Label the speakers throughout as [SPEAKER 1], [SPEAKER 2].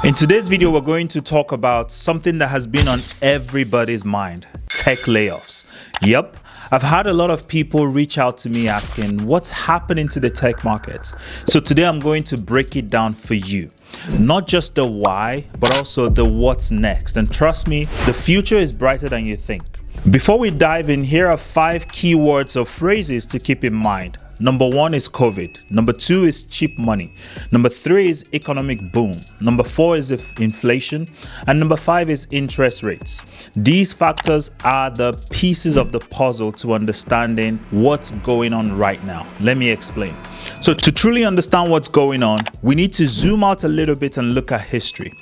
[SPEAKER 1] In today's video, we're going to talk about something that has been on everybody's mind: tech layoffs. Yep, I've had a lot of people reach out to me asking what's happening to the tech markets. So today I'm going to break it down for you. Not just the why, but also the what's next. And trust me, the future is brighter than you think. Before we dive in, here are 5 keywords or phrases to keep in mind. Number 1 is COVID. Number 2 is cheap money. Number 3 is economic boom. Number 4 is inflation. And number 5 is interest rates. These factors are the pieces of the puzzle to understanding what's going on right now. Let me explain. So to truly understand what's going on, we need to zoom out a little bit and look at history.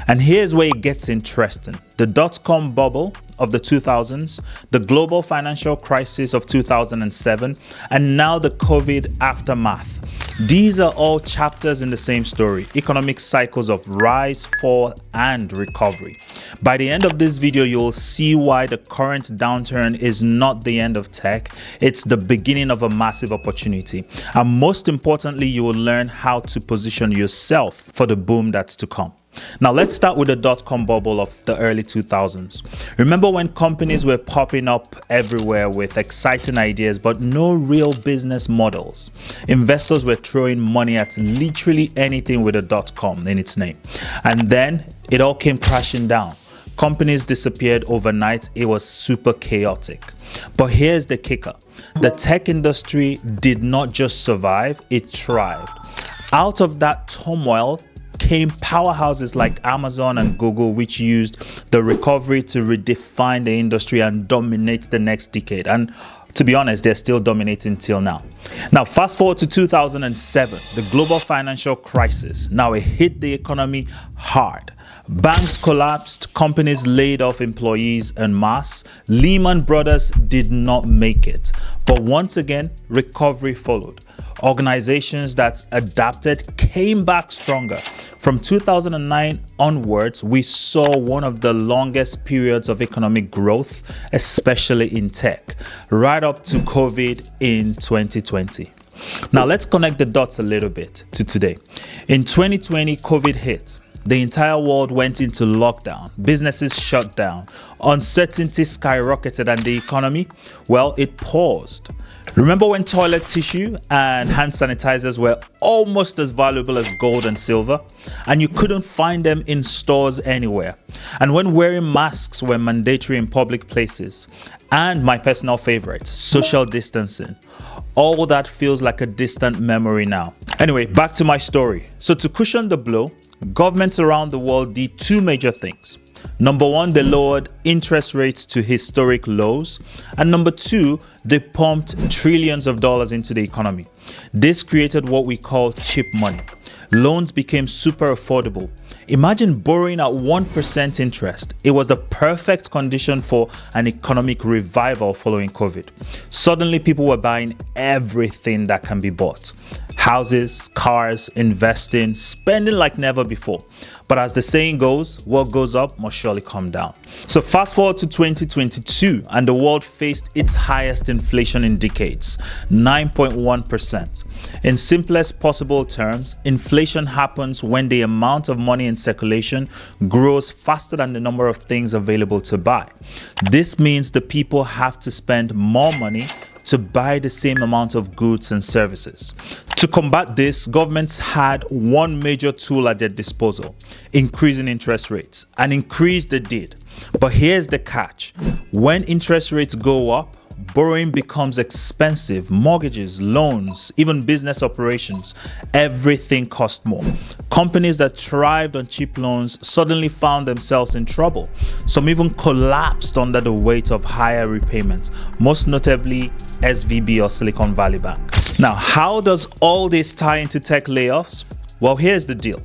[SPEAKER 1] And here's where it gets interesting. The dot-com bubble of the 2000s, the global financial crisis of 2007, and now the COVID aftermath. These are all chapters in the same story: economic cycles of rise, fall, and recovery. By the end of this video, you'll see why the current downturn is not the end of tech. It's the beginning of a massive opportunity. And most importantly, you will learn how to position yourself for the boom that's to come. Now let's start with the dot-com bubble of the early 2000s. Remember when companies were popping up everywhere with exciting ideas but no real business models? Investors were throwing money at literally anything with a .com in its name. And then it all came crashing down. Companies disappeared overnight. It was super chaotic. But here's the kicker. The tech industry did not just survive, it thrived. Out of that turmoil came powerhouses like Amazon and Google, which used the recovery to redefine the industry and dominate the next decade. And to be honest, they're still dominating till now. Now, fast forward to 2007, the global financial crisis. Now it hit the economy hard. Banks collapsed, companies laid off employees en masse. Lehman Brothers did not make it. But once again, recovery followed. Organizations that adapted came back stronger. From 2009 onwards, we saw one of the longest periods of economic growth, especially in tech, right up to COVID in 2020. Now let's connect the dots a little bit to today. In 2020, COVID hit. The entire world went into lockdown. Businesses shut down. Uncertainty skyrocketed, and the economy, well, it paused. Remember when toilet tissue and hand sanitizers were almost as valuable as gold and silver, and you couldn't find them in stores anywhere? And when wearing masks were mandatory in public places, and my personal favorite, social distancing. All that feels like a distant memory now. Anyway, back to my story. So to cushion the blow, governments around the world did 2 major things. Number 1, they lowered interest rates to historic lows. And number 2, they pumped trillions of dollars into the economy. This created what we call cheap money. Loans became super affordable. Imagine borrowing at 1% interest. It was the perfect condition for an economic revival following COVID. Suddenly, people were buying everything that can be bought. Houses, cars, investing, spending like never before. But as the saying goes, what goes up must surely come down. So fast forward to 2022, and the world faced its highest inflation in decades, 9.1%. In simplest possible terms, inflation happens when the amount of money in circulation grows faster than the number of things available to buy. This means the people have to spend more money to buy the same amount of goods and services. To combat this, governments had one major tool at their disposal: increasing interest rates. And increase they did. But here's the catch. When interest rates go up, borrowing becomes expensive. Mortgages, loans, even business operations, everything costs more. Companies that thrived on cheap loans suddenly found themselves in trouble. Some even collapsed under the weight of higher repayments, most notably SVB or Silicon Valley Bank. Now, how does all this tie into tech layoffs? Well, here's the deal.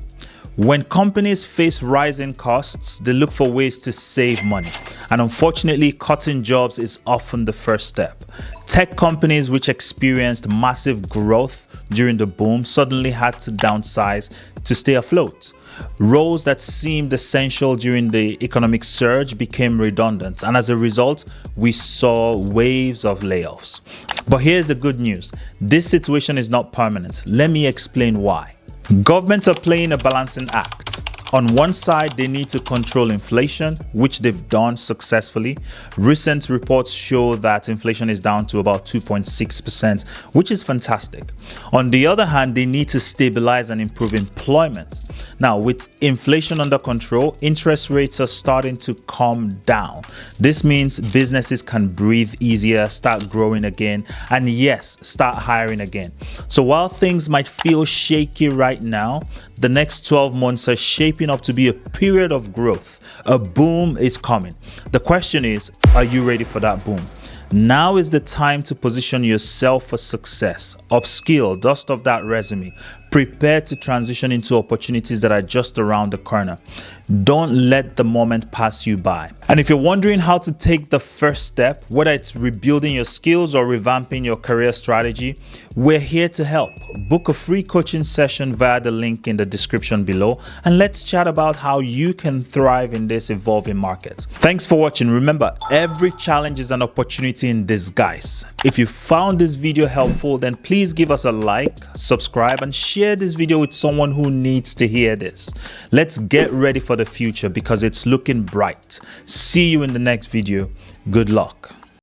[SPEAKER 1] When companies face rising costs, they look for ways to save money. And unfortunately, cutting jobs is often the first step. Tech companies which experienced massive growth during the boom suddenly had to downsize to stay afloat. Roles that seemed essential during the economic surge became redundant, and as a result, we saw waves of layoffs. But here's the good news. This situation is not permanent. Let me explain why. Governments are playing a balancing act. On one side, they need to control inflation, which they've done successfully. Recent reports show that inflation is down to about 2.6%, which is fantastic. On the other hand, they need to stabilize and improve employment. Now, with inflation under control, interest rates are starting to come down. This means businesses can breathe easier, start growing again, and yes, start hiring again. So while things might feel shaky right now, the next 12 months are shaping up to be a period of growth. A boom is coming. The question is, are you ready for that boom? Now is the time to position yourself for success. Upskill, dust off that resume. Prepare to transition into opportunities that are just around the corner. Don't let the moment pass you by. And if you're wondering how to take the first step, whether it's rebuilding your skills or revamping your career strategy, we're here to help. Book a free coaching session via the link in the description below, and let's chat about how you can thrive in this evolving market. Thanks for watching. Remember, every challenge is an opportunity in disguise. If you found this video helpful, then please give us a like, subscribe, and share this video with someone who needs to hear this. Let's get ready for the future because it's looking bright. See you in the next video. Good luck.